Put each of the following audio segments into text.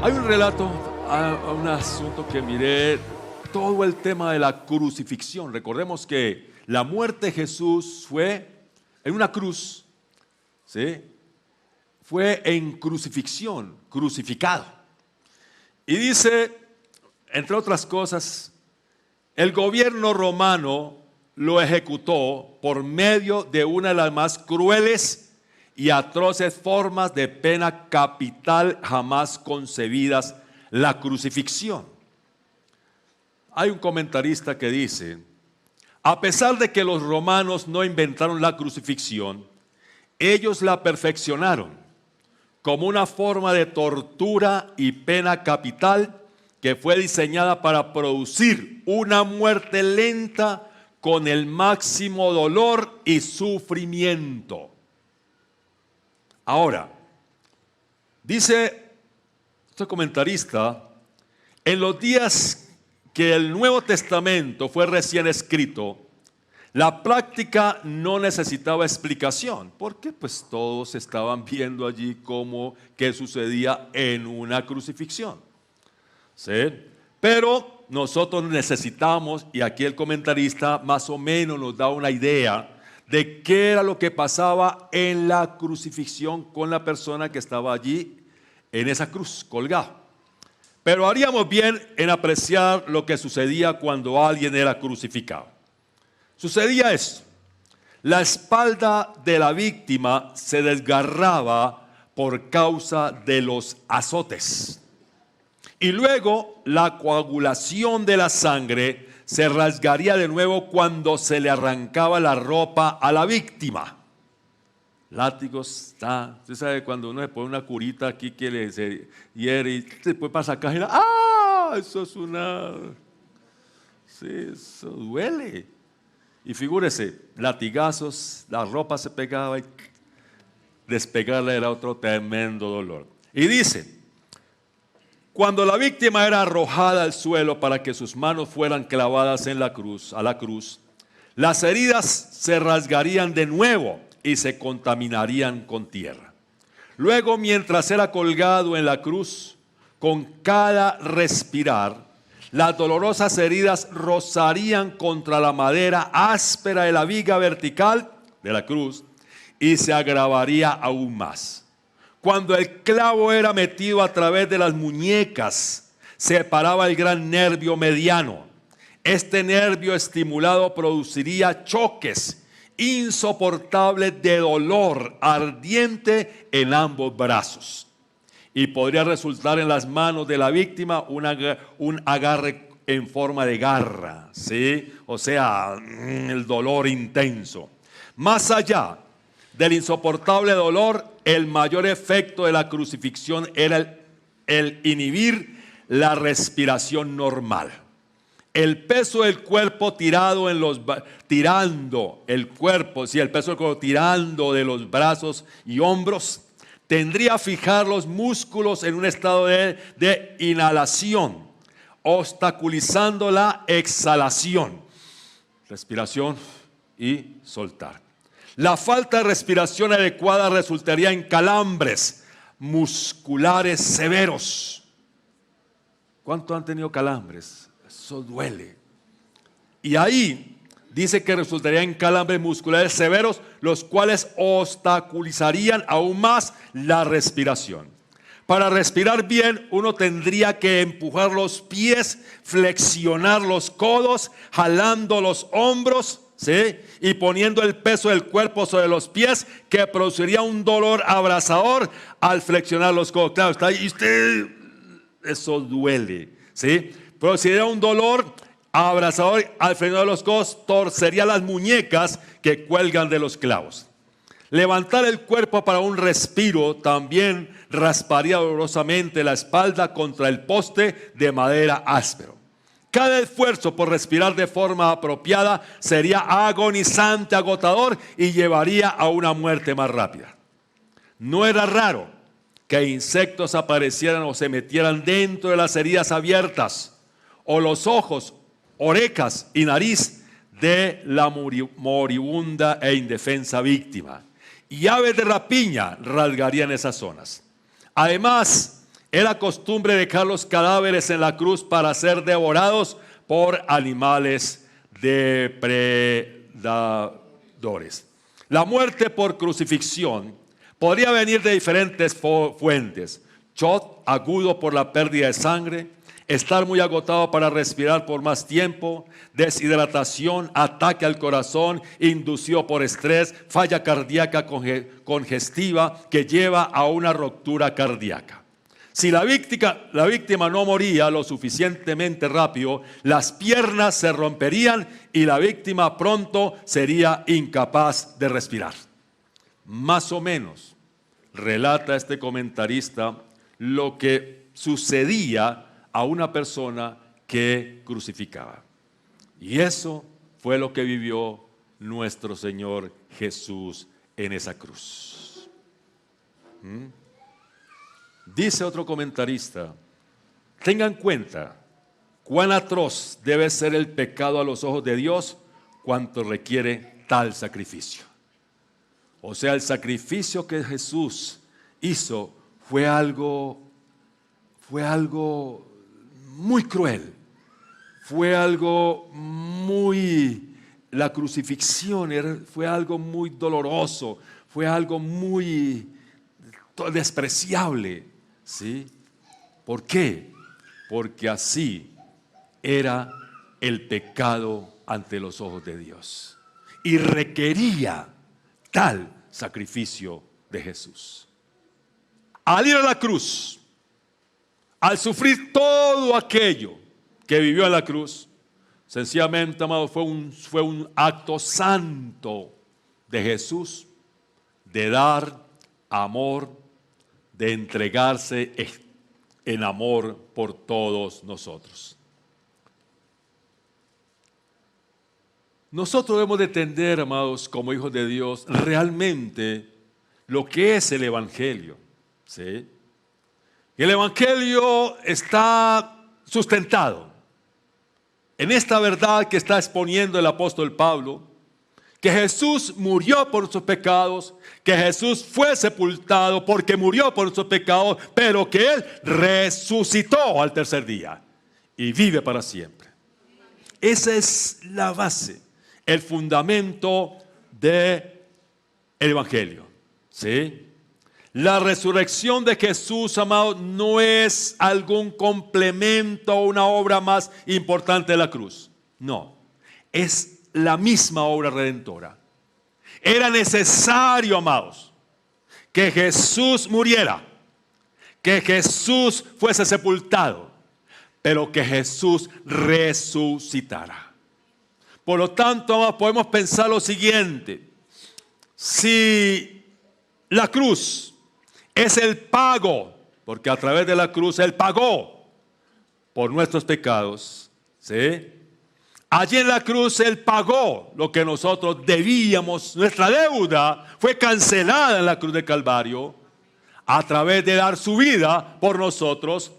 Hay un relato, a un asunto que miré, todo el tema de la crucifixión. Recordemos que la muerte de Jesús fue en una cruz, ¿sí? Fue en crucifixión, crucificado. Y dice, entre otras cosas, el gobierno romano lo ejecutó por medio de una de las más crueles y atroces formas de pena capital jamás concebidas, la crucifixión. Hay un comentarista que dice, a pesar de que los romanos no inventaron la crucifixión, ellos la perfeccionaron como una forma de tortura y pena capital que fue diseñada para producir una muerte lenta con el máximo dolor y sufrimiento. Ahora, dice este comentarista, en los días que el Nuevo Testamento fue recién escrito, la práctica no necesitaba explicación, porque pues todos estaban viendo allí qué sucedía en una crucifixión. ¿Sí? Pero nosotros necesitamos, y aquí el comentarista más o menos nos da una idea de qué era lo que pasaba en la crucifixión con la persona que estaba allí en esa cruz, colgado. Pero haríamos bien en apreciar lo que sucedía cuando alguien era crucificado. Sucedía esto: la espalda de la víctima se desgarraba por causa de los azotes. Y luego la coagulación de la sangre se rasgaría de nuevo cuando se le arrancaba la ropa a la víctima. Látigos, usted sabe cuando uno se pone una curita aquí que se hiere y después para sacar, eso es sí, eso duele. Y figúrese, latigazos, la ropa se pegaba y despegarla era otro tremendo dolor. Y dice, cuando la víctima era arrojada al suelo para que sus manos fueran clavadas en la cruz, las heridas se rasgarían de nuevo y se contaminarían con tierra. Luego, mientras era colgado en la cruz, con cada respirar, las dolorosas heridas rozarían contra la madera áspera de la viga vertical de la cruz y se agravaría aún más. Cuando el clavo era metido a través de las muñecas, separaba el gran nervio mediano. Este nervio estimulado produciría choques insoportables de dolor ardiente en ambos brazos. Y podría resultar en las manos de la víctima un agarre en forma de garra, ¿sí? O sea, el dolor intenso. Más allá del insoportable dolor, el mayor efecto de la crucifixión era el inhibir la respiración normal. El peso del cuerpo tirando de los brazos y hombros, tendría a fijar los músculos en un estado de inhalación, obstaculizando la exhalación, respiración y soltar. La falta de respiración adecuada resultaría en calambres musculares severos. ¿Cuántos han tenido calambres? Eso duele. Y ahí dice que resultaría en calambres musculares severos, los cuales obstaculizarían aún más la respiración. Para respirar bien, uno tendría que empujar los pies, flexionar los codos, jalando los hombros, ¿sí? Y poniendo el peso del cuerpo sobre los pies, que produciría un dolor abrasador al flexionar los codos. Claro, está ahí, y usted, eso duele, ¿sí? Produciría un dolor abrasador al flexionar los codos, torcería las muñecas que cuelgan de los clavos. Levantar el cuerpo para un respiro también rasparía dolorosamente la espalda contra el poste de madera áspero. Cada esfuerzo por respirar de forma apropiada sería agonizante, agotador y llevaría a una muerte más rápida. No era raro que insectos aparecieran o se metieran dentro de las heridas abiertas o los ojos, orejas y nariz de la moribunda e indefensa víctima. Y aves de rapiña rasgarían esas zonas. Además, Era costumbre dejar los cadáveres en la cruz para ser devorados por animales depredadores. La muerte por crucifixión podría venir de diferentes fuentes. Shock agudo por la pérdida de sangre, estar muy agotado para respirar por más tiempo, deshidratación, ataque al corazón inducido por estrés, falla cardíaca congestiva que lleva a una ruptura cardíaca. Si la víctima no moría lo suficientemente rápido, las piernas se romperían y la víctima pronto sería incapaz de respirar. Más o menos, relata este comentarista lo que sucedía a una persona que crucificaba. Y eso fue lo que vivió nuestro Señor Jesús en esa cruz. Dice otro comentarista, tengan en cuenta cuán atroz debe ser el pecado a los ojos de Dios cuanto requiere tal sacrificio. O sea, el sacrificio que Jesús hizo fue algo muy cruel, la crucifixión fue algo muy doloroso, fue algo muy despreciable, ¿sí? ¿Por qué? Porque así era el pecado ante los ojos de Dios y requería tal sacrificio de Jesús. Al ir a la cruz, al sufrir todo aquello que vivió en la cruz, sencillamente, amado, fue un acto santo de Jesús de dar amor, de entregarse en amor por todos nosotros. Nosotros debemos de entender, amados, como hijos de Dios, realmente lo que es el Evangelio, ¿sí? El Evangelio está sustentado en esta verdad que está exponiendo el apóstol Pablo, que Jesús murió por sus pecados, que Jesús fue sepultado porque murió por sus pecados, pero que Él resucitó al tercer día y vive para siempre. Esa es la base, el fundamento del Evangelio, ¿sí? La resurrección de Jesús, amado, no es algún complemento o una obra más importante de la cruz. No, es la misma obra redentora. Era necesario, amados, que Jesús muriera, que Jesús fuese sepultado, pero que Jesús resucitara. Por lo tanto, amados, podemos pensar lo siguiente: si la cruz es el pago, porque a través de la cruz Él pagó por nuestros pecados, ¿sí? Allí en la cruz Él pagó lo que nosotros debíamos, nuestra deuda fue cancelada en la cruz de Calvario a través de dar su vida por nosotros.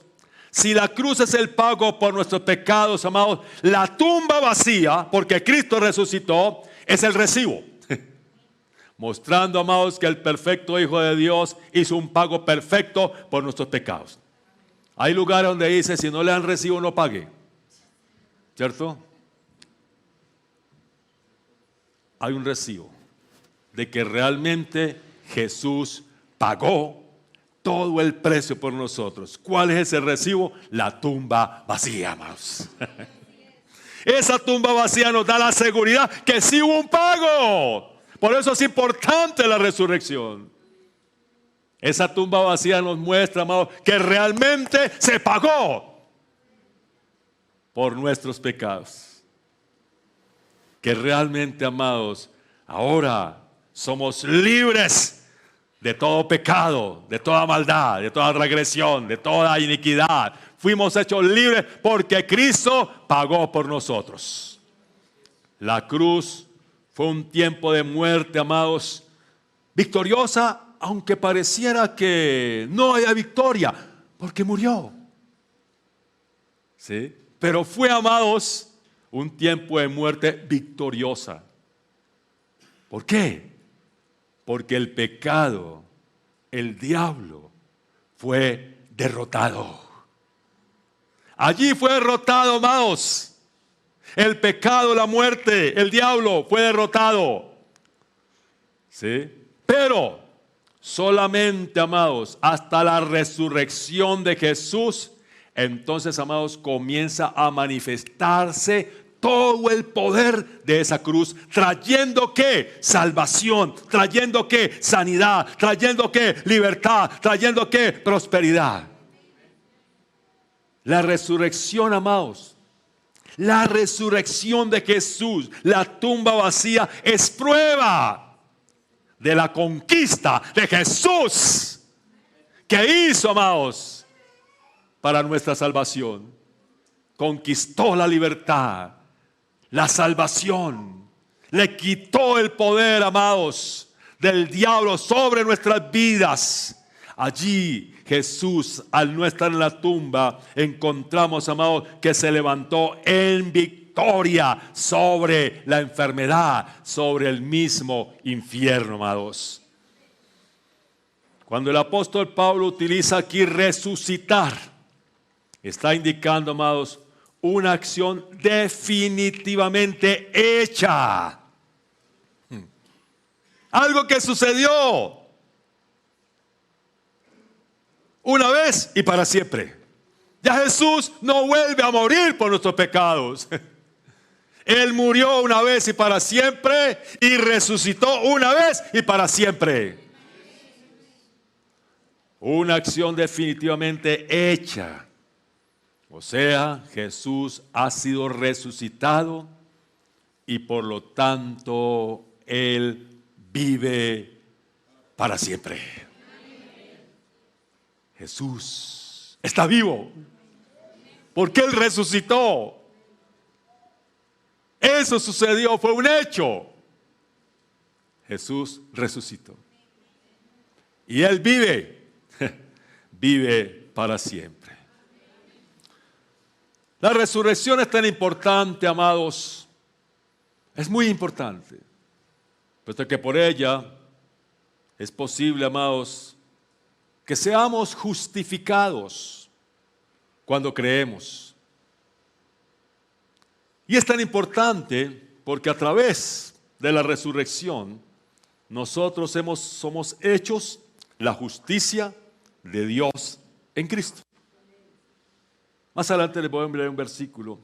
Si la cruz es el pago por nuestros pecados, amados, la tumba vacía, porque Cristo resucitó, es el recibo. Mostrando, amados, que el perfecto Hijo de Dios hizo un pago perfecto por nuestros pecados. Hay lugares donde dice, si no le dan recibo, no pague, ¿cierto? Hay un recibo de que realmente Jesús pagó todo el precio por nosotros. ¿Cuál es ese recibo? La tumba vacía, amados. Esa tumba vacía nos da la seguridad que sí hubo un pago. Por eso es importante la resurrección. Esa tumba vacía nos muestra, amados, que realmente se pagó por nuestros pecados. Que realmente, amados, ahora somos libres de todo pecado, de toda maldad, de toda regresión, de toda iniquidad. Fuimos hechos libres porque Cristo pagó por nosotros. La cruz fue un tiempo de muerte, amados, victoriosa, aunque pareciera que no haya victoria, porque murió. ¿Sí? Pero fue, amados, un tiempo de muerte victoriosa. ¿Por qué? Porque el pecado, el diablo, fue derrotado. Allí fue derrotado, amados. El pecado, la muerte, el diablo fue derrotado. ¿Sí? Pero solamente, amados, hasta la resurrección de Jesús, entonces, amados, comienza a manifestarse todo el poder de esa cruz, trayendo ¿qué? Salvación, trayendo ¿qué? Sanidad, trayendo ¿qué? Libertad, trayendo ¿qué? Prosperidad. La resurrección, amados, la resurrección de Jesús, la tumba vacía, es prueba de la conquista de Jesús que hizo, amados, para nuestra salvación. Conquistó la libertad, la salvación, le quitó el poder, amados, del diablo sobre nuestras vidas. Allí Jesús, al no estar en la tumba, encontramos, amados, que se levantó en victoria sobre la enfermedad, sobre el mismo infierno, amados. Cuando el apóstol Pablo utiliza aquí resucitar, está indicando, amados, una acción definitivamente hecha. Algo que sucedió una vez y para siempre. Ya Jesús no vuelve a morir por nuestros pecados. Él murió una vez y para siempre y resucitó una vez y para siempre. Una acción definitivamente hecha. O sea, Jesús ha sido resucitado y por lo tanto Él vive para siempre. Jesús está vivo porque Él resucitó. Eso sucedió, fue un hecho. Jesús resucitó y Él vive, vive para siempre. La resurrección es tan importante, amados. Es muy importante. Puesto que por ella es posible, amados, que seamos justificados cuando creemos. Y es tan importante porque a través de la resurrección nosotros somos hechos la justicia de Dios en Cristo. Más adelante les voy a enviar un versículo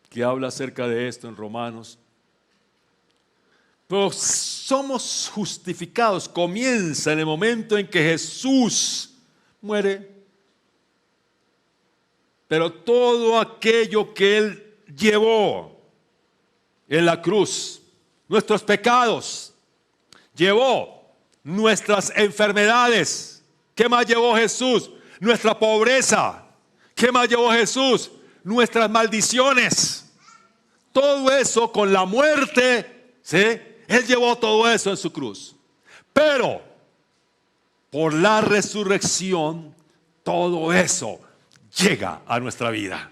que habla acerca de esto en Romanos. Pero somos justificados, comienza en el momento en que Jesús muere. Pero todo aquello que Él llevó en la cruz, nuestros pecados, llevó nuestras enfermedades. ¿Qué más llevó Jesús? Nuestra pobreza. ¿Qué más llevó Jesús? Nuestras maldiciones. Todo eso con la muerte, ¿sí? Él llevó todo eso en su cruz. Pero por la resurrección, todo eso llega a nuestra vida.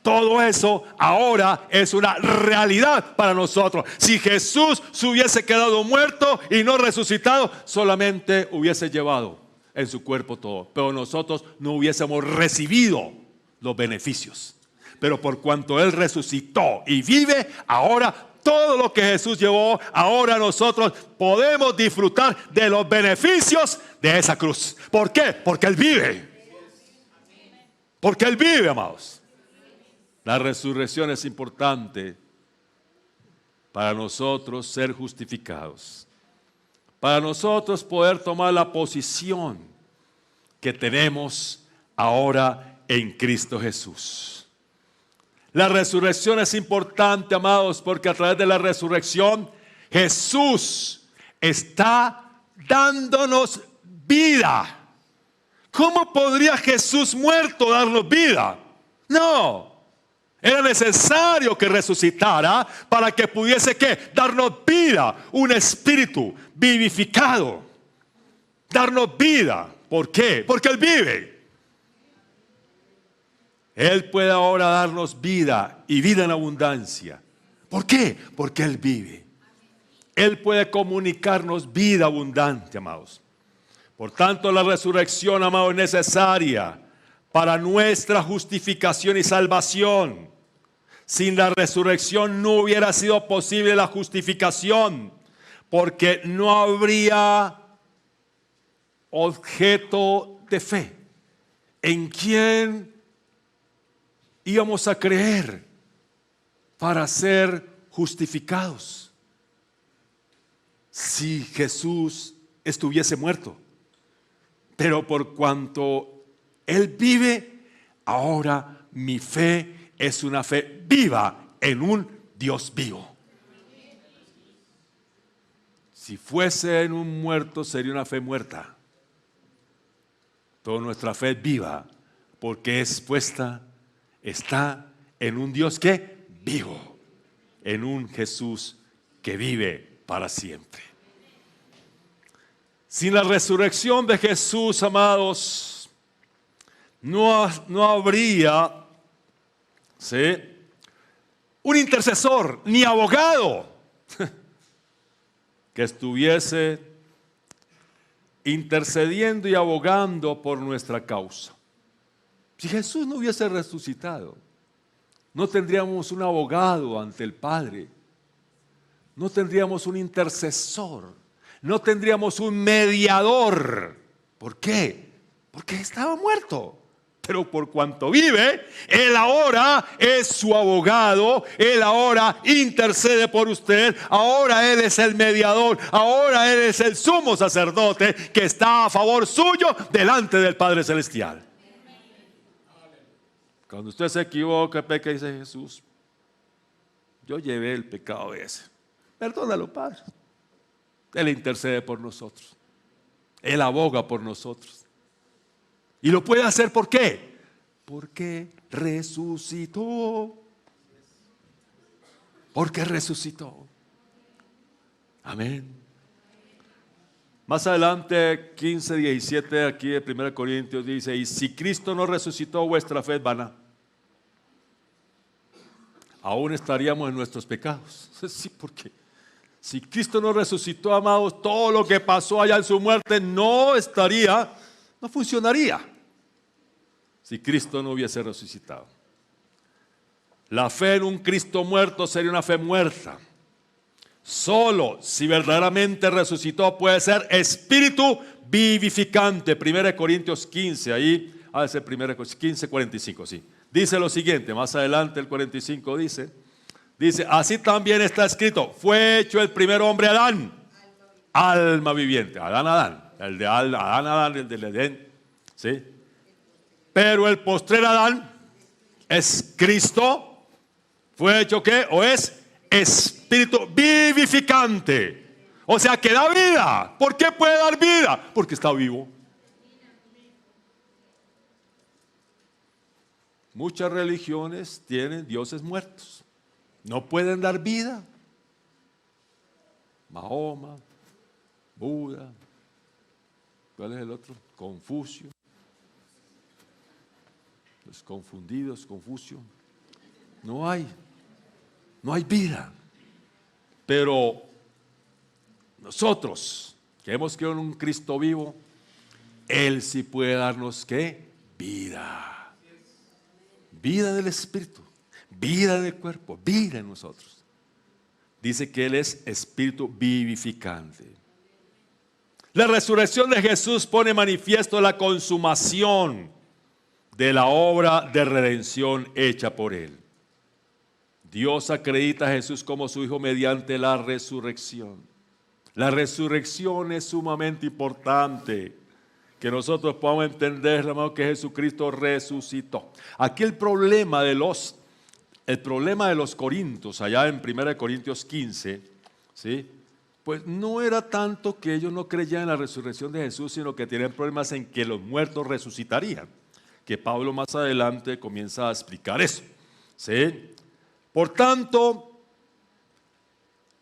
Todo eso ahora es una realidad para nosotros. Si Jesús se hubiese quedado muerto y no resucitado, solamente hubiese llevado en su cuerpo todo, pero nosotros no hubiésemos recibido los beneficios. Pero por cuanto Él resucitó y vive, ahora todo lo que Jesús llevó, ahora nosotros podemos disfrutar de los beneficios de esa cruz. ¿Por qué? Porque Él vive. Porque Él vive, amados. La resurrección es importante para nosotros ser justificados. Para nosotros poder tomar la posición que tenemos ahora en Cristo Jesús. La resurrección es importante, amados, porque a través de la resurrección Jesús está dándonos vida. ¿Cómo podría Jesús muerto darnos vida? No. Era necesario que resucitara para que pudiese ¿qué? Darnos vida, un espíritu vivificado. Darnos vida. ¿Por qué? Porque Él vive. Él puede ahora darnos vida y vida en abundancia. ¿Por qué? Porque Él vive. Él puede comunicarnos vida abundante, amados. Por tanto, la resurrección, amado, es necesaria para nuestra justificación y salvación. Sin la resurrección no hubiera sido posible la justificación, porque no habría objeto de fe. ¿En quién íbamos a creer para ser justificados si Jesús estuviese muerto? Pero por cuanto Él vive, ahora mi fe es una fe viva en un Dios vivo. Si fuese en un muerto, sería una fe muerta. Toda nuestra fe es viva, porque es puesta, está en un Dios que vivo, en un Jesús que vive para siempre. Sin la resurrección de Jesús, amados, no habría, ¿sí?, un intercesor ni abogado que estuviese intercediendo y abogando por nuestra causa. Si Jesús no hubiese resucitado, no tendríamos un abogado ante el Padre, no tendríamos un intercesor, no tendríamos un mediador. ¿Por qué? Porque estaba muerto. Pero por cuanto vive, Él ahora es su abogado, Él ahora intercede por usted, ahora Él es el mediador, ahora Él es el sumo sacerdote que está a favor suyo delante del Padre Celestial. Cuando usted se equivoca, peca, dice Jesús, yo llevé el pecado ese, perdónalo, Padre. Él intercede por nosotros, Él aboga por nosotros. Y lo puede hacer, ¿por qué? Porque resucitó. Porque resucitó. Amén. Más adelante, 15, 17, aquí de 1 Corintios dice, y si Cristo no resucitó, vuestra fe es vana. Aún estaríamos en nuestros pecados. Sí, porque si Cristo no resucitó, amados, todo lo que pasó allá en su muerte no funcionaría. Si Cristo no hubiese resucitado. La fe en un Cristo muerto sería una fe muerta. Solo si verdaderamente resucitó puede ser espíritu vivificante. 1 Corintios 15, ahí, ese 1 Corintios 15, 45, sí. Dice lo siguiente, más adelante el 45 dice, así también está escrito, fue hecho el primer hombre Adán, alma viviente. Adán, el de Adán, el del Edén, ¿sí? Pero el postrer Adán es Cristo, fue hecho ¿qué? O es espíritu vivificante. O sea que da vida. ¿Por qué puede dar vida? Porque está vivo. Muchas religiones tienen dioses muertos. No pueden dar vida. Mahoma, Buda, ¿cuál es el otro? Confucio. Los confundidos, Confucio. No hay vida. Pero nosotros que hemos creído en un Cristo vivo, Él sí puede darnos ¿qué? Vida. Vida del Espíritu, vida del cuerpo, vida en nosotros. Dice que Él es espíritu vivificante. La resurrección de Jesús pone manifiesto la consumación de la obra de redención hecha por Él. Dios acredita a Jesús como su Hijo mediante la resurrección. La resurrección es sumamente importante, que nosotros podamos entender, hermano, que Jesucristo resucitó. Aquí el problema de los corintios, allá en 1 Corintios 15, ¿sí?, pues no era tanto que ellos no creían en la resurrección de Jesús, sino que tenían problemas en que los muertos resucitarían. Que Pablo más adelante comienza a explicar eso, ¿sí? Por tanto,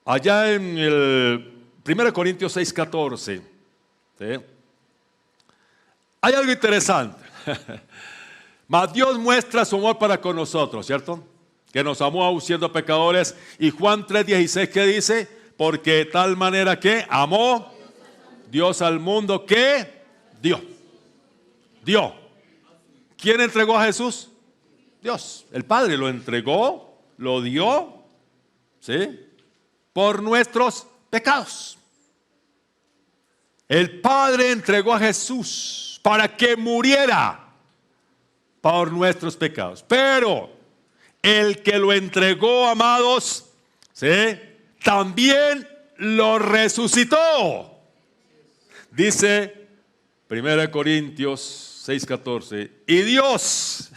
allá en el 1 Corintios 6, 14, ¿sí?, hay algo interesante. Mas Dios muestra su amor para con nosotros, ¿cierto? Que nos amó aún siendo pecadores. Y Juan 3, 16, ¿qué dice? Porque de tal manera que amó Dios al mundo que Dio. Dio. ¿Quién entregó a Jesús? Dios. El Padre lo entregó, lo dio, ¿sí? Por nuestros pecados. El Padre entregó a Jesús para que muriera por nuestros pecados. Pero el que lo entregó, amados, ¿sí?, también lo resucitó. Dice 1 Corintios 6:14. Y Dios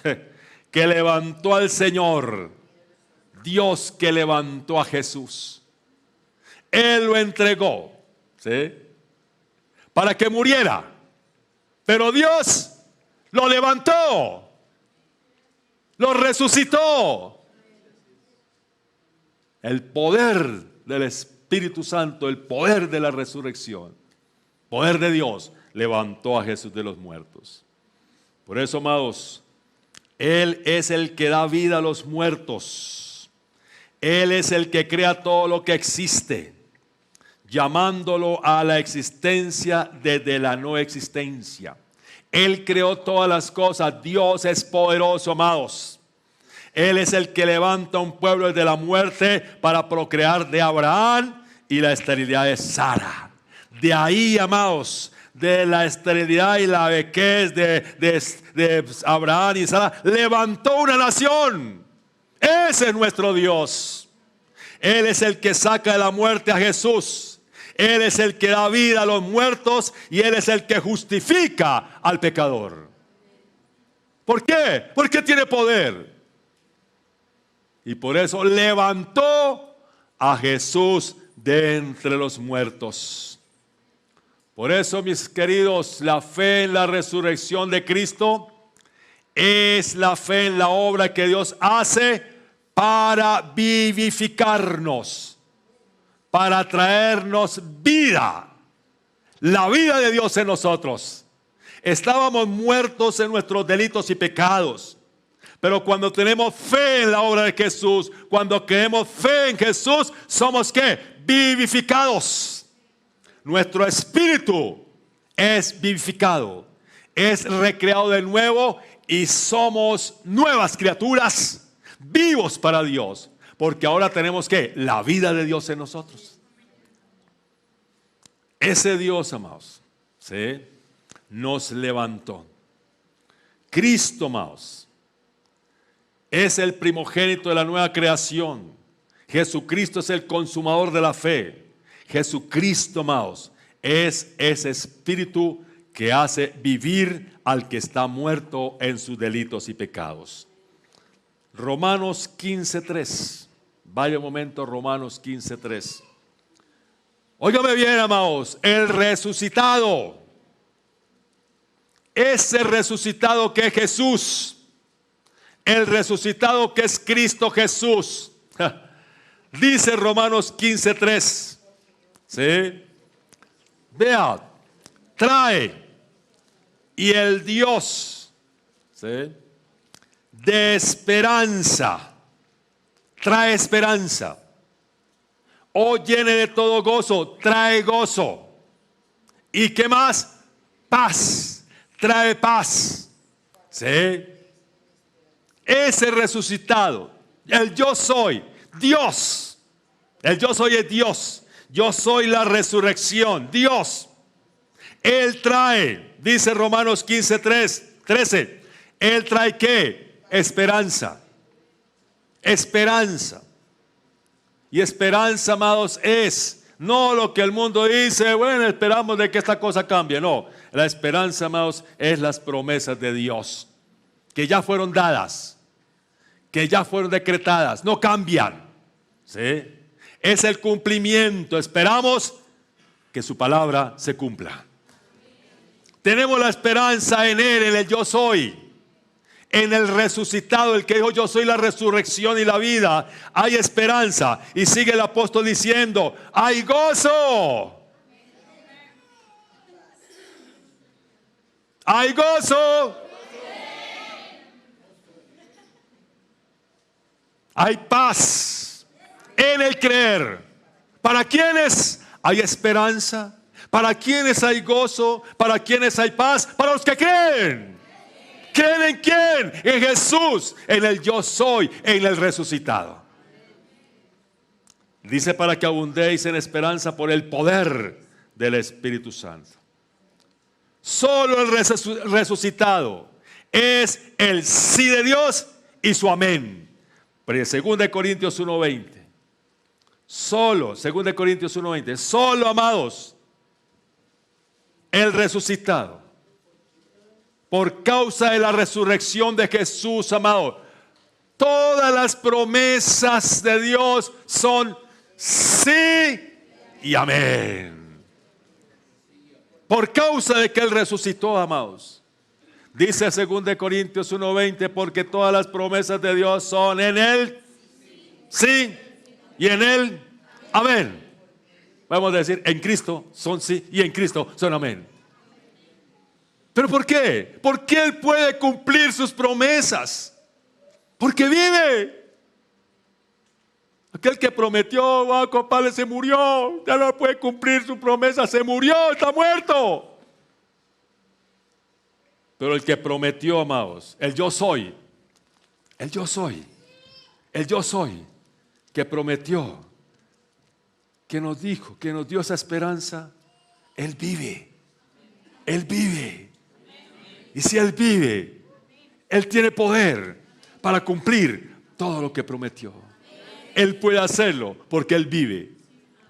que levantó al Señor, Dios que levantó a Jesús, Él lo entregó, ¿sí?, para que muriera. Pero Dios lo levantó, lo resucitó. El poder del Espíritu Santo, el poder de la resurrección, poder de Dios, levantó a Jesús de los muertos. Por eso, amados, Él es el que da vida a los muertos. Él es el que crea todo lo que existe, llamándolo a la existencia desde la no existencia. Él creó todas las cosas. Dios es poderoso, amados. Él es el que levanta un pueblo desde la muerte para procrear de Abraham y la esterilidad de Sara. De ahí, amados, de la esterilidad y la vejez de Abraham y Sara, levantó una nación. Ese es nuestro Dios. Él es el que saca de la muerte a Jesús. Él es el que da vida a los muertos y Él es el que justifica al pecador. ¿Por qué? Porque tiene poder. Y por eso levantó a Jesús de entre los muertos. Por eso, mis queridos, la fe en la resurrección de Cristo es la fe en la obra que Dios hace para vivificarnos, para traernos vida, la vida de Dios en nosotros. Estábamos muertos en nuestros delitos y pecados. Pero cuando tenemos fe en la obra de Jesús, cuando creemos fe en Jesús, somos ¿qué? Vivificados. Nuestro espíritu es vivificado, es recreado de nuevo y somos nuevas criaturas, vivos para Dios. Porque ahora tenemos ¿qué? La vida de Dios en nosotros. Ese Dios, amados, ¿sí?, nos levantó. Cristo, amados, es el primogénito de la nueva creación. Jesucristo es el consumador de la fe. Jesucristo, amados, es ese espíritu que hace vivir al que está muerto en sus delitos y pecados. Romanos 15:3. Vaya un momento, Romanos 15:3. Óigame bien, amados, el resucitado, ese resucitado que es Jesús, el resucitado que es Cristo Jesús, dice Romanos 15:3, ¿sí? Vea, trae, y el Dios, ¿sí?, de esperanza, trae esperanza, o llene de todo gozo, trae gozo, y ¿qué más? Paz, trae paz, ¿sí? Ese resucitado, el yo soy, Dios, el yo soy es Dios, yo soy la resurrección, Dios. Él trae, dice Romanos 15:13, Él trae ¿qué? Esperanza, esperanza. Y esperanza, amados, es no lo que el mundo dice, bueno, esperamos de que esta cosa cambie. No, la esperanza, amados, es las promesas de Dios, que ya fueron dadas, que ya fueron decretadas, no cambian, ¿sí? Es el cumplimiento. Esperamos que su palabra se cumpla. Tenemos la esperanza en Él, en el yo soy, en el resucitado, el que dijo yo soy la resurrección y la vida. Hay esperanza. Y sigue el apóstol diciendo, hay gozo, hay gozo, hay paz en el creer. ¿Para quiénes hay esperanza? ¿Para quiénes hay gozo? ¿Para quiénes hay paz? Para los que creen. ¿Creen en quién? En Jesús, en el yo soy, en el resucitado. Dice para que abundéis en esperanza por el poder del Espíritu Santo. Solo el resucitado es el sí de Dios y su amén. 2 Corintios 1:20. Solo, 2 Corintios 1:20. Solo, amados, el resucitado, por causa de la resurrección de Jesús, amado, todas las promesas de Dios son sí y amén. Por causa de que Él resucitó, amados. Dice 2 Corintios 1:20, porque todas las promesas de Dios son en Él sí y en Él amén. Vamos a decir, en Cristo son sí y en Cristo son amén. ¿Pero por qué? Porque Él puede cumplir sus promesas. Porque vive. Aquel que prometió, compadre, se murió. Ya no puede cumplir su promesa. Se murió, está muerto. Pero el que prometió, amados, el yo soy, que prometió, que nos dijo, que nos dio esa esperanza, Él vive. Él vive. Y si Él vive, Él tiene poder para cumplir todo lo que prometió. Él puede hacerlo porque Él vive.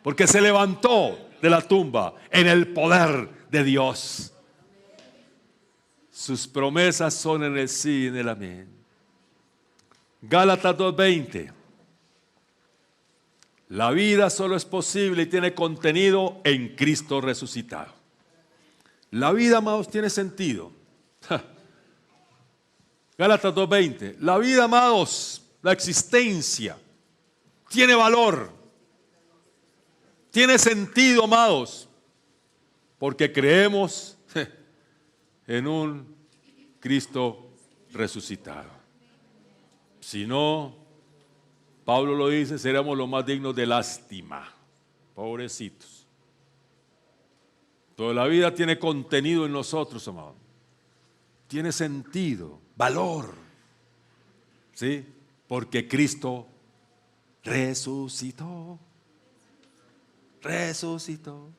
Porque se levantó de la tumba en el poder de Dios. Sus promesas son en el sí y en el amén. Gálatas 2:20. La vida solo es posible y tiene contenido en Cristo resucitado. La vida, amados, tiene sentido. Gálatas 2:20. La vida, amados, la existencia, tiene valor. Tiene sentido, amados, porque creemos en un Cristo resucitado. Si no, Pablo lo dice, seremos los más dignos de lástima. Pobrecitos. Toda la vida tiene contenido en nosotros, amados. Tiene sentido, valor. ¿Sí? Porque Cristo resucitó. Resucitó.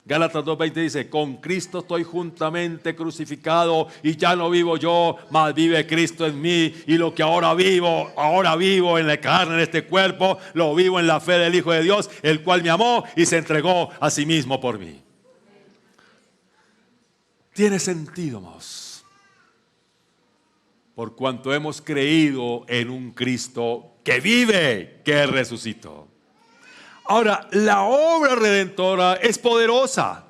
Gálatas 2:20 dice, con Cristo estoy juntamente crucificado y ya no vivo yo, mas vive Cristo en mí. Y lo que ahora vivo en la carne, en este cuerpo, lo vivo en la fe del Hijo de Dios, el cual me amó y se entregó a sí mismo por mí. Tiene sentido, amados, por cuanto hemos creído en un Cristo que vive, que resucitó. Ahora, la obra redentora es poderosa.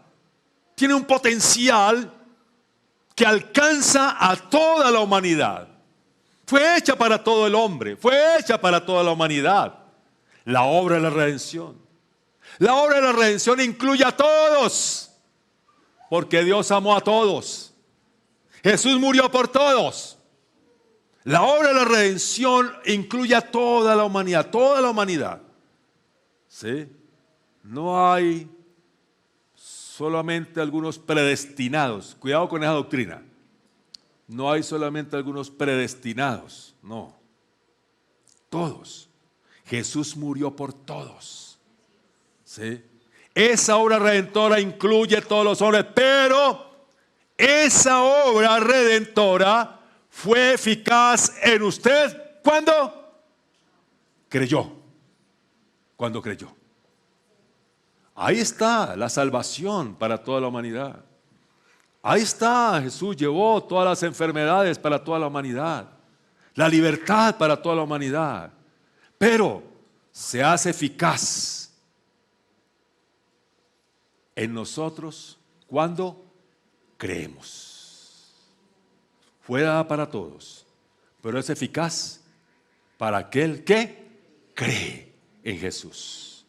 Tiene un potencial que alcanza a toda la humanidad. Fue hecha para todo el hombre. Fue hecha para toda la humanidad. La obra de la redención. La obra de la redención incluye a todos. Porque Dios amó a todos. Jesús murió por todos. La obra de la redención incluye a toda la humanidad. Toda la humanidad. ¿Sí? No hay solamente algunos predestinados. Cuidado con esa doctrina. No hay solamente algunos predestinados. No. Todos. Jesús murió por todos. ¿Sí? Esa obra redentora incluye a todos los hombres, pero esa obra redentora fue eficaz en usted cuando creyó. Cuando creyó. Ahí está la salvación para toda la humanidad. Ahí está, Jesús llevó todas las enfermedades para toda la humanidad. La libertad para toda la humanidad. Pero se hace eficaz en nosotros cuando creemos. Fue dada para todos, pero es eficaz para aquel que cree en Jesús.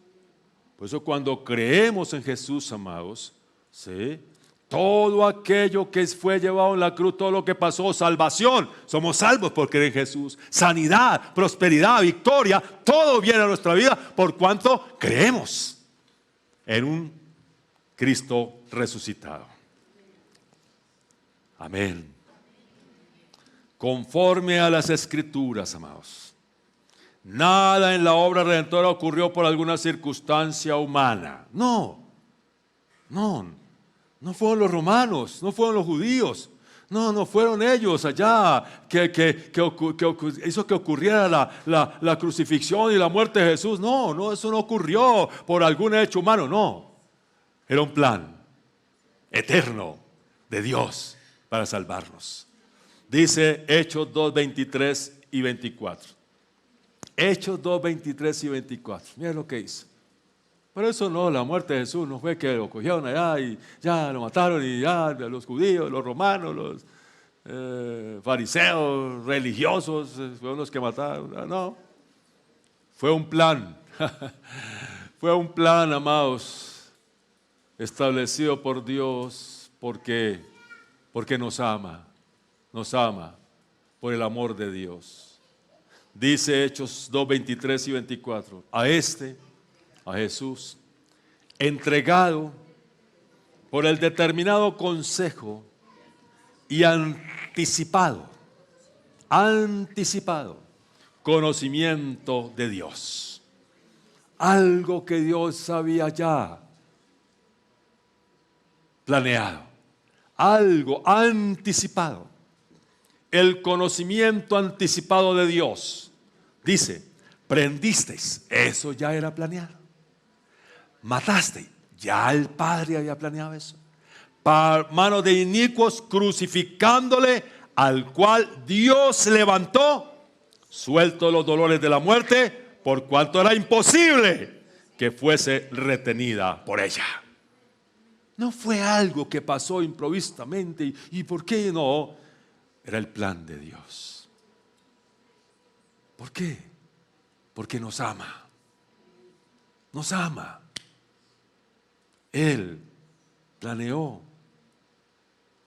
Por eso cuando creemos en Jesús, amados, ¿sí? Todo aquello que fue llevado en la cruz, todo lo que pasó, salvación, somos salvos por creer en Jesús. Sanidad, prosperidad, victoria, todo viene a nuestra vida por cuanto creemos en un Cristo resucitado. Amén. Conforme a las Escrituras, amados. Nada en la obra redentora ocurrió por alguna circunstancia humana. No fueron los romanos, no fueron los judíos. No fueron ellos allá que hizo que ocurriera la crucifixión y la muerte de Jesús. No, eso no ocurrió por algún hecho humano, no. Era un plan eterno de Dios para salvarnos. Dice Hechos 2, 23 y 24. Hechos 2, 23 y 24. Mira lo que hizo. Pero eso no, la muerte de Jesús no fue que lo cogieron allá y ya lo mataron y ya los judíos, los romanos, los fariseos, religiosos, fueron los que mataron. No, fue un plan. Fue un plan, amados, establecido por Dios porque nos ama por el amor de Dios. Dice Hechos 2, 23 y 24. A Jesús, entregado por el determinado consejo y anticipado conocimiento de Dios. Algo que Dios había ya planeado, algo anticipado. El conocimiento anticipado de Dios. Dice, prendisteis, eso ya era planeado. Mataste, ya el Padre había planeado eso. Por mano de inicuos, crucificándole, al cual Dios levantó, suelto los dolores de la muerte, por cuanto era imposible que fuese retenida por ella. No fue algo que pasó improvisamente. ¿Y por qué no? Era el plan de Dios. ¿Por qué? Porque nos ama. Nos ama. Él planeó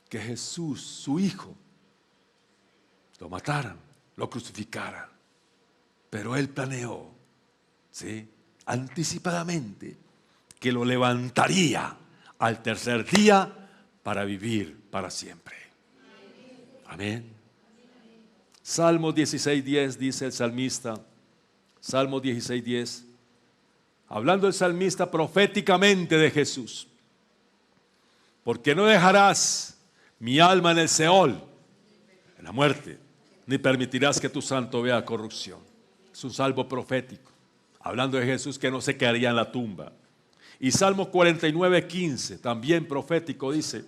que Jesús, su Hijo, lo mataran, lo crucificaran. Pero Él planeó, ¿sí?, anticipadamente, que lo levantaría al tercer día para vivir para siempre. Amén. Salmo 16:10 dice el salmista. Salmo 16:10. Hablando el salmista proféticamente de Jesús. Porque no dejarás mi alma en el Seol, en la muerte, ni permitirás que tu santo vea corrupción. Es un salmo profético, hablando de Jesús que no se quedaría en la tumba. Y Salmo 49:15, también profético, dice,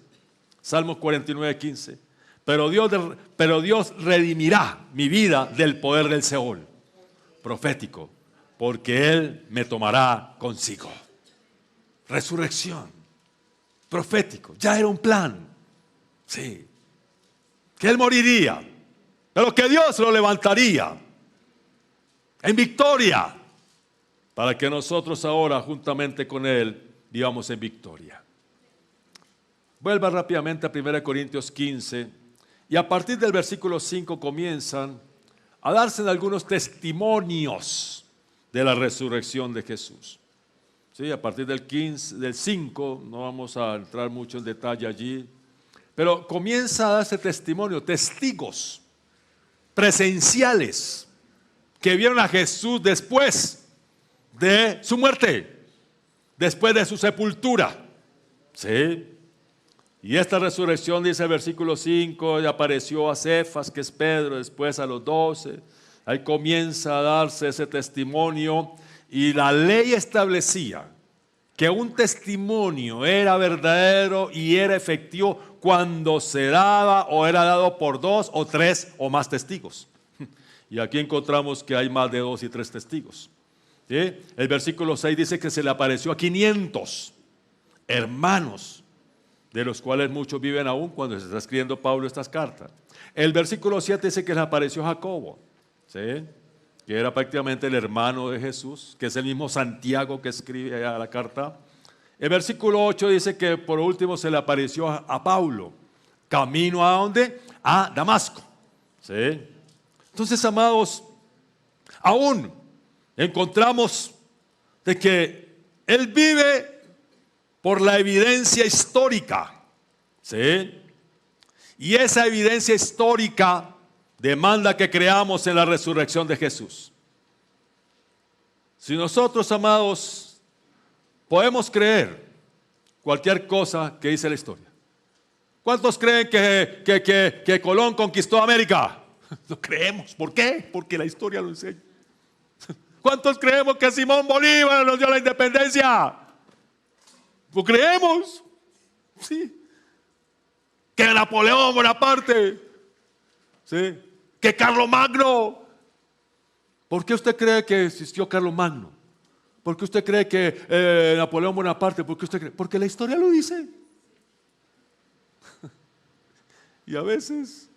Salmo 49:15, pero Dios redimirá mi vida del poder del Seol. Profético, porque Él me tomará consigo. Resurrección, profético, ya era un plan, sí, que Él moriría, pero que Dios lo levantaría en victoria, para que nosotros ahora juntamente con Él vivamos en victoria. Vuelva rápidamente a 1 Corintios 15 y a partir del versículo 5 comienzan a darse algunos testimonios de la resurrección de Jesús. Sí, a partir del 5, no vamos a entrar mucho en detalle allí, pero comienza a darse testimonio, testigos presenciales que vieron a Jesús después de su muerte, después de su sepultura. ¿Sí? Y esta resurrección, dice el versículo 5, y apareció a Cefas, que es Pedro, después a los 12. Ahí comienza a darse ese testimonio y la ley establecía que un testimonio era verdadero y era efectivo cuando se daba o era dado por 2 o 3 o más testigos. Y aquí encontramos que hay más de 2 y 3 testigos. ¿Sí? El versículo 6 dice que se le apareció a 500 hermanos, de los cuales muchos viven aún cuando se está escribiendo Pablo estas cartas. El versículo 7 dice que le apareció a Jacobo, ¿sí?, que era prácticamente el hermano de Jesús, que es el mismo Santiago que escribe la carta. El versículo 8 dice que por último se le apareció a Pablo, camino ¿a dónde? A Damasco. ¿Sí? Entonces, amados, aún encontramos de que Él vive por la evidencia histórica. ¿Sí? Y esa evidencia histórica demanda que creamos en la resurrección de Jesús. Si nosotros, amados, podemos creer cualquier cosa que dice la historia. ¿Cuántos creen que Colón conquistó América? Lo creemos. ¿Por qué? Porque la historia lo enseña. ¿Cuántos creemos que Simón Bolívar nos dio la independencia? Lo creemos. Sí. Que Napoleón Bonaparte. Sí. Que Carlomagno. ¿Por qué usted cree que existió Carlomagno? ¿Por qué usted cree que Napoleón Bonaparte? ¿Por qué usted cree? Porque la historia lo dice. Y a veces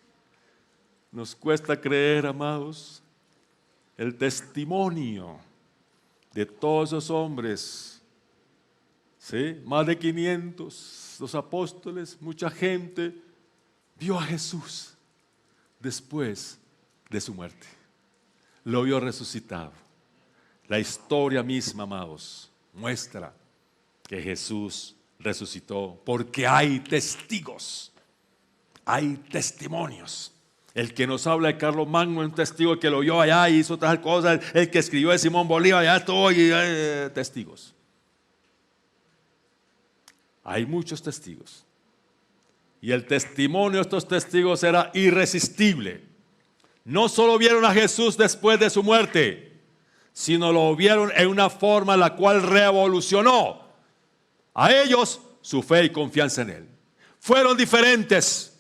nos cuesta creer, amados, el testimonio de todos esos hombres, ¿sí? Más de 500, los apóstoles, mucha gente vio a Jesús después de su muerte. Lo vio resucitado. La historia misma, amados, muestra que Jesús resucitó porque hay testigos, hay testimonios. El que nos habla de Carlomagno es un testigo que lo vio allá y hizo otras cosas. El que escribió de Simón Bolívar, allá estoy, testigos. Hay muchos testigos. Y el testimonio de estos testigos era irresistible. No solo vieron a Jesús después de su muerte, sino lo vieron en una forma la cual revolucionó a ellos su fe y confianza en Él. Fueron diferentes.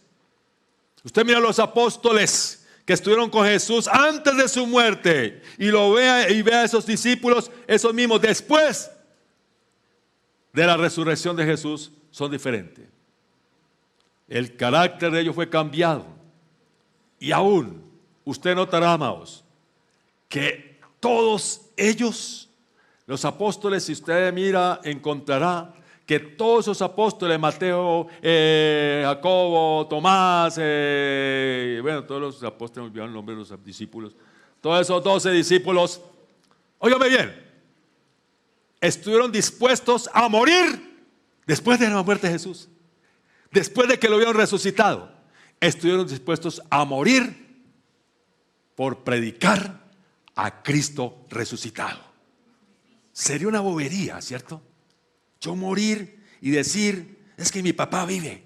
Usted mira a los apóstoles que estuvieron con Jesús antes de su muerte y lo vea y vea a esos discípulos, esos mismos después de la resurrección de Jesús, son diferentes. El carácter de ellos fue cambiado. Y aún, usted notará, amados, que todos ellos, los apóstoles, si usted mira, encontrará que todos esos apóstoles, Mateo, Jacobo, Tomás, bueno, todos los apóstoles, me olvidaron el nombre de los discípulos, todos esos 12 discípulos, óigame bien, estuvieron dispuestos a morir después de la muerte de Jesús, después de que lo vieron resucitado, estuvieron dispuestos a morir por predicar a Cristo resucitado. Sería una bobería, ¿cierto? Yo morir y decir, es que mi papá vive,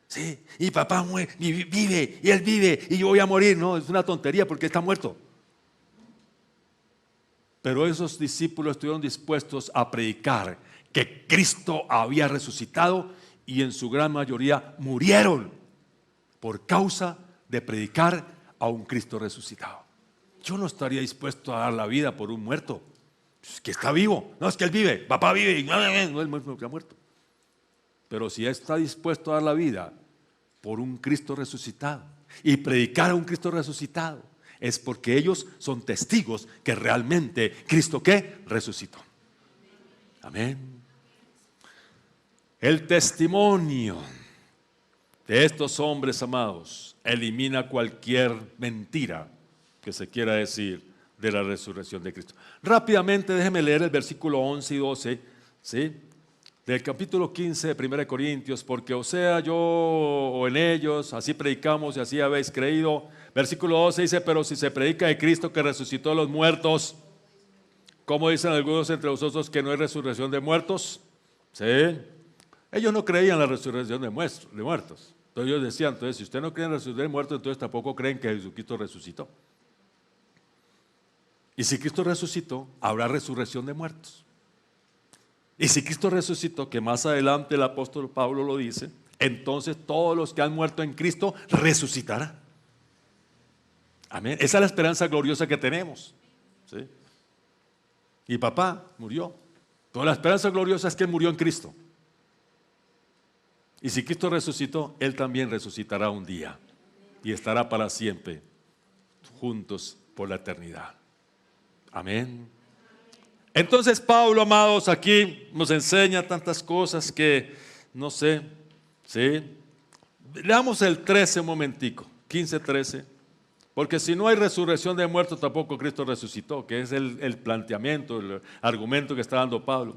¿sí? Y mi papá vive, y él vive, y yo voy a morir. No, es una tontería porque está muerto. Pero esos discípulos estuvieron dispuestos a predicar que Cristo había resucitado y en su gran mayoría murieron por causa de predicar a un Cristo resucitado. Yo no estaría dispuesto a dar la vida por un muerto. Es que está vivo, no es que él vive, papá vive, no es muerto que ha muerto. Pero si él está dispuesto a dar la vida por un Cristo resucitado y predicar a un Cristo resucitado, es porque ellos son testigos que realmente Cristo ¿qué? Resucitó. Amén. El testimonio de estos hombres, amados, elimina cualquier mentira que se quiera decir de la resurrección de Cristo. Rápidamente déjeme leer el versículo 11 y 12, ¿sí? Del capítulo 15 de 1 Corintios, porque o sea yo o en ellos, así predicamos y así habéis creído. Versículo 12 dice, pero si se predica de Cristo que resucitó a los muertos, ¿cómo dicen algunos entre vosotros que no hay resurrección de muertos? ¿Sí? Ellos no creían en la resurrección de muertos. Entonces ellos decían, entonces si usted no cree en la resurrección de muertos, entonces tampoco creen que Jesucristo resucitó. Y si Cristo resucitó, habrá resurrección de muertos. Y si Cristo resucitó, que más adelante el apóstol Pablo lo dice, entonces todos los que han muerto en Cristo resucitarán. Amén. Esa es la esperanza gloriosa que tenemos. ¿Sí? Y papá murió. Toda la esperanza gloriosa es que él murió en Cristo. Y si Cristo resucitó, él también resucitará un día y estará para siempre juntos por la eternidad. Amén. Entonces Pablo, amados, aquí nos enseña tantas cosas que no sé, ¿sí? Leamos el 13 un momentico, 15:13, porque si no hay resurrección de muertos tampoco Cristo resucitó, que es el planteamiento, el argumento que está dando Pablo.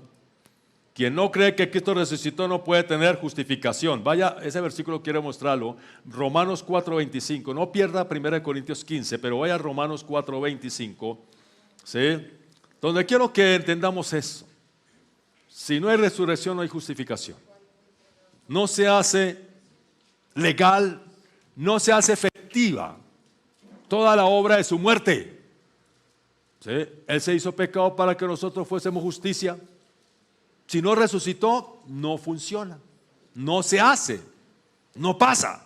Quien no cree que Cristo resucitó no puede tener justificación. Vaya, ese versículo quiero mostrarlo. Romanos 4:25. No pierda 1 Corintios 15, pero vaya a Romanos 4:25. ¿Sí? Donde quiero que entendamos eso. Si no hay resurrección, no hay justificación. No se hace legal, no se hace efectiva toda la obra de su muerte. ¿Sí? Él se hizo pecado para que nosotros fuésemos justicia. Si no resucitó, no funciona, no se hace, no pasa.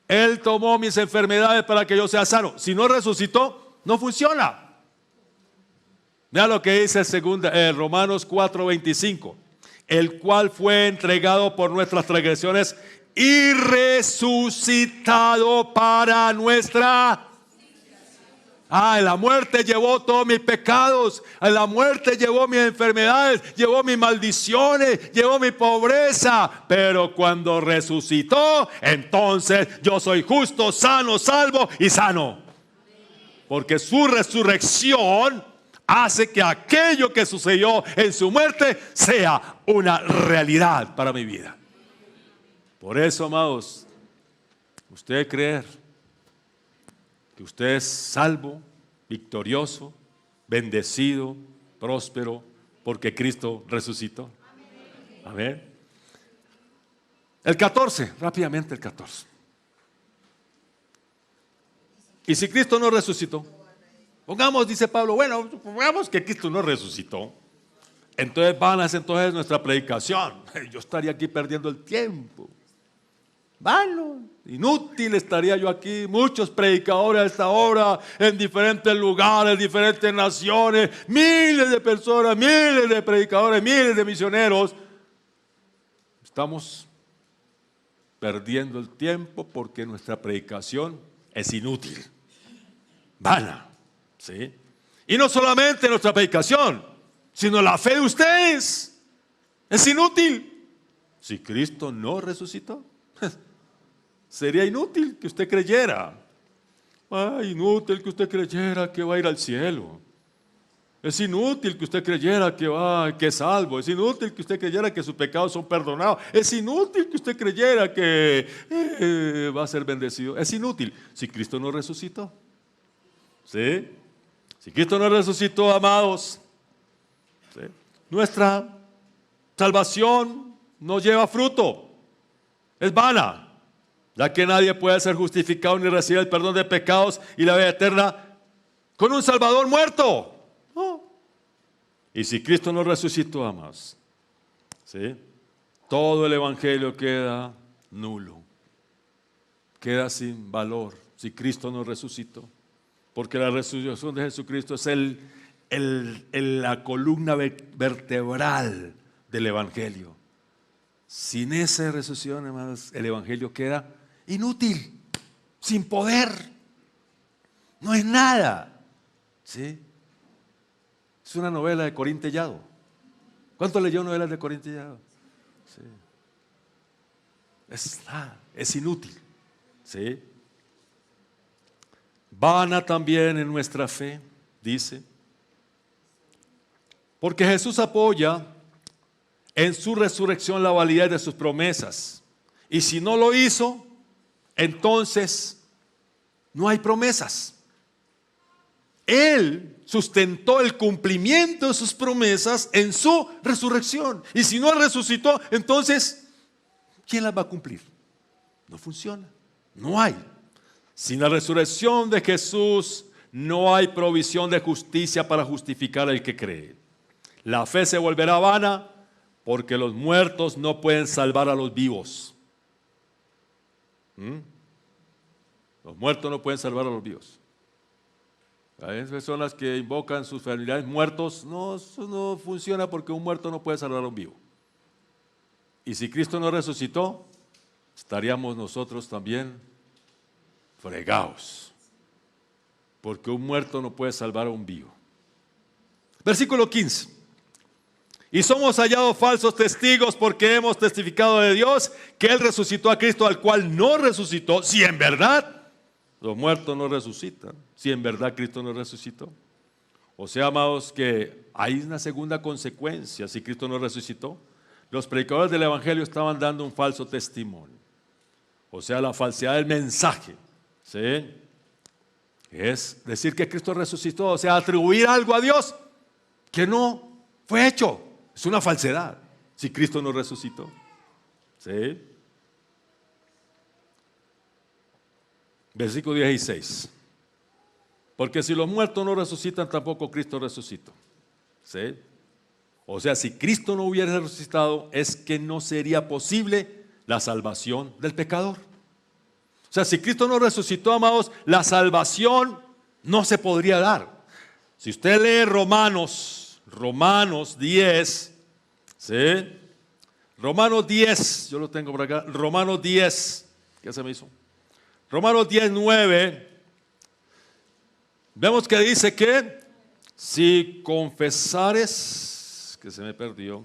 Él tomó mis enfermedades para que yo sea sano. Si no resucitó, no funciona. Vea lo que dice Romanos 4:25. El cual fue entregado por nuestras transgresiones y resucitado para nuestra... en la muerte llevó todos mis pecados, en la muerte llevó mis enfermedades, llevó mis maldiciones, llevó mi pobreza. Pero cuando resucitó, entonces yo soy justo, sano, salvo y sano. Porque su resurrección hace que aquello que sucedió en su muerte sea una realidad para mi vida. Por eso, amados, usted creer que usted es salvo, victorioso, bendecido, próspero, porque Cristo resucitó. Amén. El 14, rápidamente el 14. Y si Cristo no resucitó, pongamos, dice Pablo, bueno, pongamos que Cristo no resucitó. Entonces entonces nuestra predicación. Yo estaría aquí perdiendo el tiempo. Vano, inútil estaría yo aquí. Muchos predicadores a esta hora, en diferentes lugares, diferentes naciones, miles de personas, miles de predicadores, miles de misioneros. Estamos perdiendo el tiempo porque nuestra predicación es inútil, vana, ¿sí? Y no solamente nuestra predicación, sino la fe de ustedes es inútil. Si Cristo no resucitó, sería inútil que usted creyera. Inútil que usted creyera que va a ir al cielo. Es inútil que usted creyera que es salvo. Es inútil que usted creyera que sus pecados son perdonados. Es inútil que usted creyera que va a ser bendecido. Es inútil si Cristo no resucitó. ¿Sí? Si Cristo no resucitó, amados, ¿sí?, nuestra salvación no lleva fruto. Es vana, ya que nadie puede ser justificado ni recibir el perdón de pecados y la vida eterna con un Salvador muerto. No. Y si Cristo no resucitó, amados, ¿sí?, todo el evangelio queda nulo, queda sin valor si Cristo no resucitó. Porque la resurrección de Jesucristo es la columna vertebral del evangelio. Sin esa resurrección, hermanos, el evangelio queda inútil, sin poder. No es nada. ¿Sí? Es una novela de Corín Tellado. ¿Cuánto leyó novelas de Corín Tellado? Sí. Es nada, es inútil. ¿Sí? Vana también en nuestra fe, dice. Porque Jesús apoya en su resurrección la validez de sus promesas. Y si no lo hizo, entonces no hay promesas. Él sustentó el cumplimiento de sus promesas en su resurrección. Y si no resucitó, entonces, ¿quién las va a cumplir? No funciona, no hay. Sin la resurrección de Jesús, no hay provisión de justicia para justificar al que cree. La fe se volverá vana porque los muertos no pueden salvar a los vivos. Los muertos no pueden salvar a los vivos. Hay personas que invocan sus familiares muertos. No, eso no funciona porque un muerto no puede salvar a un vivo. Y si Cristo no resucitó, estaríamos nosotros también fregados, porque un muerto no puede salvar a un vivo. Versículo 15. Y somos hallados falsos testigos porque hemos testificado de Dios que Él resucitó a Cristo, al cual no resucitó, si en verdad los muertos no resucitan, si en verdad Cristo no resucitó. O sea, amados, que hay una segunda consecuencia si Cristo no resucitó. Los predicadores del Evangelio estaban dando un falso testimonio. O sea, la falsedad del mensaje. ¿Sí? Es decir que Cristo resucitó, o sea, atribuir algo a Dios que no fue hecho. Es una falsedad si Cristo no resucitó. ¿Sí? Versículo 16. Porque si los muertos no resucitan, tampoco Cristo resucitó. ¿Sí? O sea, si Cristo no hubiera resucitado, es que no sería posible la salvación del pecador. O sea, si Cristo no resucitó, amados, la salvación no se podría dar. Si usted lee Romanos 10, ¿sí? Romanos 10, yo lo tengo por acá, Romanos 10, ¿qué se me hizo? Romanos 10, 9, vemos que dice que si confesares, que se me perdió,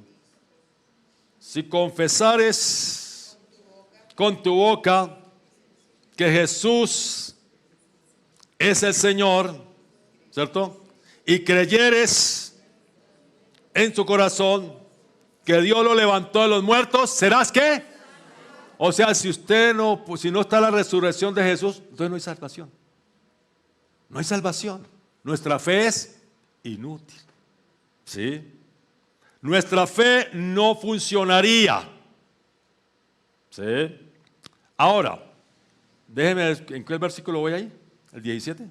si confesares con tu boca que Jesús es el Señor, ¿cierto? Y creyeres en tu corazón que Dios lo levantó de los muertos, ¿serás qué? O sea, si no está la resurrección de Jesús, entonces no hay salvación. No hay salvación. Nuestra fe es inútil. ¿Sí? Nuestra fe no funcionaría. ¿Sí? Ahora, déjeme ver, ¿en qué versículo voy ahí? ¿El 17?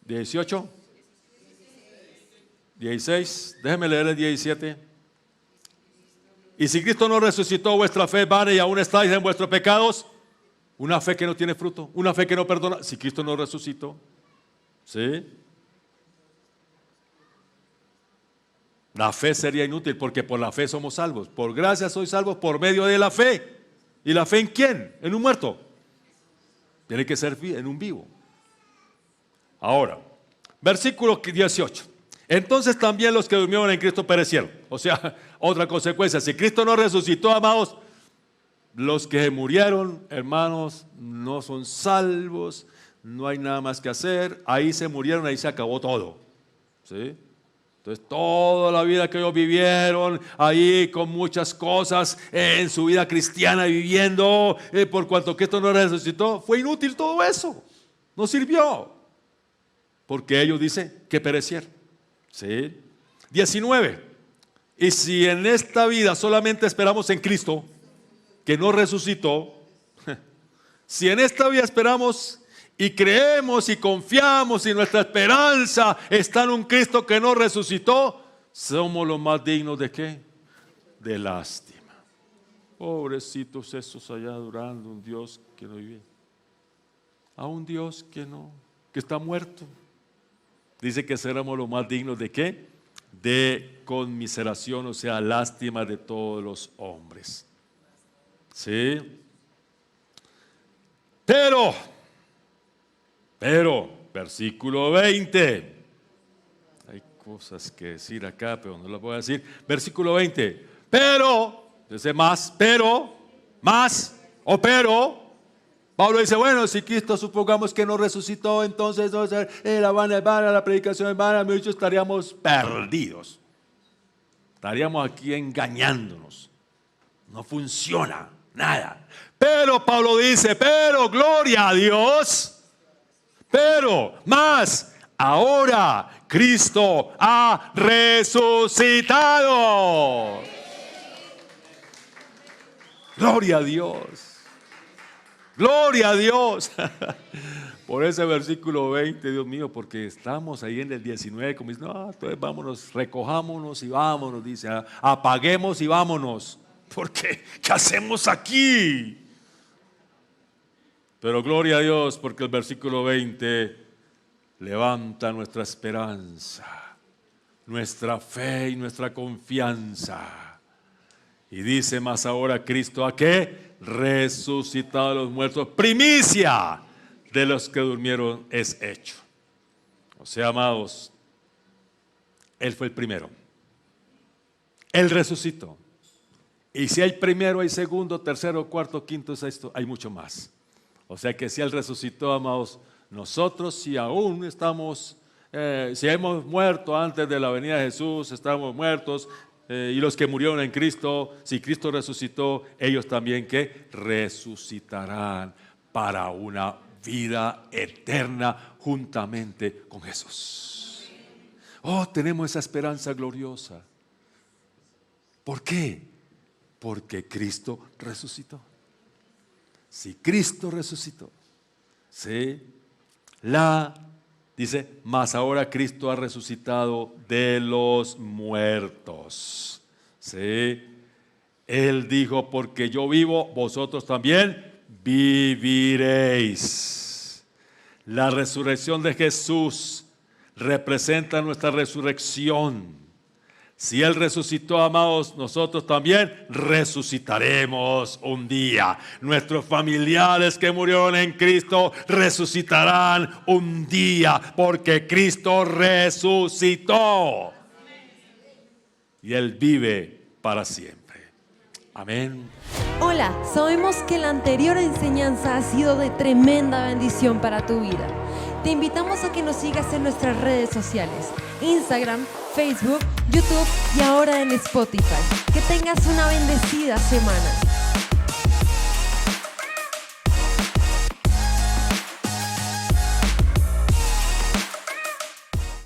¿18? 16, déjeme leer el 17. Y si Cristo no resucitó, vuestra fe es vana y aún estáis en vuestros pecados. Una fe que no tiene fruto, una fe que no perdona. Si Cristo no resucitó, ¿sí? La fe sería inútil porque por la fe somos salvos. Por gracia sois salvos por medio de la fe. ¿Y la fe en quién? En un muerto. Tiene que ser en un vivo. Ahora, versículo 18. Entonces también los que durmieron en Cristo perecieron. O sea, otra consecuencia. Si Cristo no resucitó, amados, los que murieron, hermanos, no son salvos. No hay nada más que hacer. Ahí se murieron, ahí se acabó todo. ¿Sí? Entonces toda la vida que ellos vivieron ahí con muchas cosas en su vida cristiana viviendo, por cuanto Cristo no resucitó, fue inútil todo eso. No sirvió. Porque ellos dicen que perecieron. ¿Sí? 19. Y si en esta vida solamente esperamos en Cristo, que no resucitó, si en esta vida esperamos y creemos y confiamos y nuestra esperanza está en un Cristo que no resucitó, somos los más dignos ¿de qué? De lástima. Pobrecitos esos allá adorando un Dios que no vive, a un Dios que está muerto. Dice que seremos los más dignos ¿de qué? De conmiseración, o sea, lástima de todos los hombres. ¿Sí? Pero, versículo 20. Hay cosas que decir acá, pero no las voy a decir. Versículo 20. Pero, dice más, pero, Pablo dice, bueno, si Cristo supongamos que no resucitó, entonces la vana es vana, la predicación es vana, muchos estaríamos perdidos. Estaríamos aquí engañándonos. No funciona nada. Pero Pablo dice, pero gloria a Dios. Pero más, ahora Cristo ha resucitado. Gloria a Dios. Gloria a Dios. Por ese versículo 20, Dios mío, porque estamos ahí en el 19, como dice, no, entonces vámonos, recojámonos y vámonos, dice, apaguemos y vámonos. Porque, ¿qué hacemos aquí? Pero gloria a Dios, porque el versículo 20 levanta nuestra esperanza, nuestra fe y nuestra confianza. Y dice más ahora Cristo, ¿a qué? Resucitado de los muertos, primicia de los que durmieron es hecho. O sea, amados, Él fue el primero. Él resucitó. Y si hay primero, hay segundo, tercero, cuarto, quinto, sexto, hay mucho más. O sea que si Él resucitó, amados, nosotros si aún estamos Si hemos muerto antes de la venida de Jesús, estamos muertos. Y los que murieron en Cristo, si Cristo resucitó, ellos también que resucitarán para una vida eterna juntamente con Jesús. Oh, tenemos esa esperanza gloriosa. ¿Por qué? Porque Cristo resucitó. Si Cristo resucitó, ¿sí? Dice, mas ahora Cristo ha resucitado de los muertos. ¿Sí? Él dijo, porque yo vivo, vosotros también viviréis. La resurrección de Jesús representa nuestra resurrección. Si Él resucitó, amados, nosotros también resucitaremos un día. Nuestros familiares que murieron en Cristo resucitarán un día, porque Cristo resucitó. Y Él vive para siempre. Amén. Hola, sabemos que la anterior enseñanza ha sido de tremenda bendición para tu vida. Te invitamos a que nos sigas en nuestras redes sociales, Instagram, Facebook, YouTube y ahora en Spotify. Que tengas una bendecida semana.